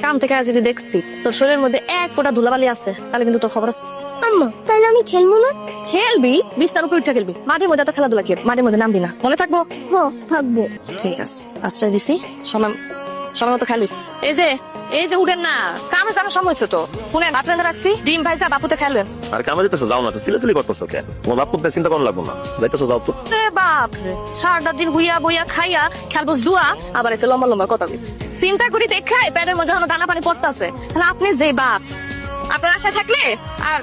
কাম থেকে যদি দেখছি তোর শরীরের মধ্যে এক ফোঁটা ধুলাবালি আছে তাহলে কিন্তু তোর খবর আছে। আম্মা তাইলে আমি খেলবো না? খেলবি, বিস্তার উপর উঠে খেলবি, মাঠের মধ্যে তো খেলাধুলা কি মাঠের মধ্যে নামবি না, মনে থাকবো? হ থাকবো। ঠিক আছে, আশ্রয় দিছি, সময় সময় মতো খেলিস। এই যে উঠেন না, কামে যাওয়ার সময় হচ্ছে তো। শুনেন, ভাত রান্না রাখছি, ডিম ভাইজা বাপুতে খেলবেন। আর কামে যেতেছো, যাও না তো, সিলেসিলি করতেছো কেন? তোমার বাপ পুতে চিন্তা কোন লাগবো না, যাইতেছো যাও তো। রে বাপ রে, সারাটা দিন হুইয়া বইয়া খাইয়া খেলবো জুয়া, আবার এসে লম্বা লম্বা কথা বলি। চিন্তা করি দেখাই পেটের মধ্যে যখন দানা পানি পড়তেছে, তাহলে আপনি যে বাপ, আপনার আশায় থাকলে আর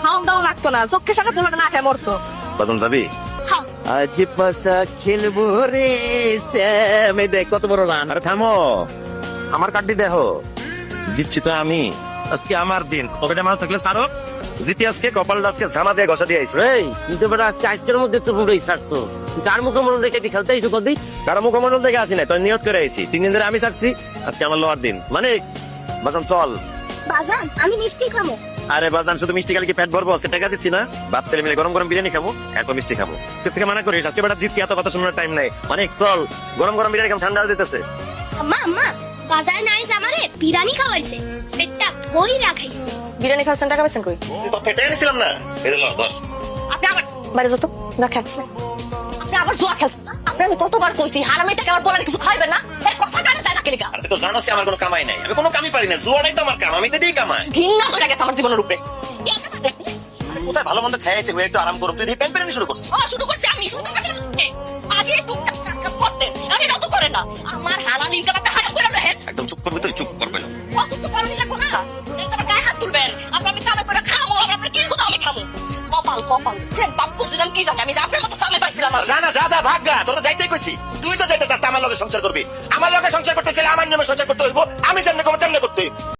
খাওয়ান দাওয়া লাগতো না, চোখের সামনে পুরোটা না খেয়ে মরতো। বাজান যাবি? খাও। আজ পাশা খেলবো রে শ্যাম, এই দেখ কত বড় রান। আরে থামো, আমার কার্ডটি দেখো, দিচ্ছি তো আমি। আজকে আমার দিন, কবেটা মারা থাকলে সারো জিতি। আজকে কপালটা আজকে ঝামা দিয়ে ঘষা দিয়ে আইছি। এই কিন্তু বেটা আজকে আজকের মধ্যে তো পুরোই ছাড়ছো। তুই কার মুখোমুখি দেখে তুই খেলতে আইছো কদি? কারো মুখমন্ডল থেকে আসি নাই, তোর নিয়ত করে আইছি। 3 দিন ধরে আমি ছাড়ছি, আজকে আমার লোয়ার দিন। মানে বাজান চল। বাজান আমি মিষ্টি খাবো। আরে বাজান, শুধু মিষ্টি খালি কি পেট ভরবো? আজকে টাকা দিচ্ছি না, বাপ ছেলে মিলে গরম গরম বিরিয়ানি খাবো, এরপর মিষ্টি খাবো। তুই থেকে মানা করিস, আজকে বেটা দিচ্ছি, এত কথা শোনার টাইম নাই। মানে চল, গরম গরম বিরিয়ানি খাম, ঠান্ডা হয়ে যেতেছে। আম্মা আম্মা বাজার নাই যে আমারে বিরিয়ানি খাওয়াইছে, পেটটা ভই রাখাইছে। বিরিয়ানি খাওয়াচ্ছেন, টাকা পাচ্ছেন কই? তুই তো ফেটে এনেছিলাম না, এই লো ধর। আপনি আবার বাইরে যত যা খেলছেন, আপনি আবার জুয়া খেলছেন না? আপনি আমি কতবার কইছি হারামের টাকা আবার বলার কিছু খাইবেন না, এই কথা কানে যায় না কেলিকা। আর তুই তো জানোস আমার কোনো কামাই নাই, আমি কোনো কামই পারি না, জুয়াটাই তো আমার কাম, আমি এটাই কামাই। ঘৃণা করে গেছে আমার জীবনের উপরে। আরে কোথায় ভালো মন্দ খাইছে, ওই একটু আরাম করুক, তুই প্যান প্যান শুরু করছিস। শুরু করছি আমি, শুরু তো করছি আপনি। আগে টুকটাক কাজ করতেন, আগে রত করেন না। আমার হালাল ইনকাম একটা হারাম করে নেন। একদম চুপ করবি, তুই চুপ করবে না। অসুস্থ কারণই লাগবো না, আমার গায়ে হাত তুলবেন। আপনার আমি কামে করে খামো, আপনার কি কথা আমি খামো। কপাল কপাল বুঝছেন, বাপ করছিলাম কি জানি, আমি যে আপনার মতো সামনে পাইছিলাম না। যা না, যা যা ভাগ গা, তোর তো যাইতেই কইছি। তুই তো যাইতে চাস, আমার লগে সংসার করবি। আমার লগে সংসার করতে চাইলে আমার নিয়মে সংসার করতে হইব, আমি যেমনি করবো তেমনি করতে হইব।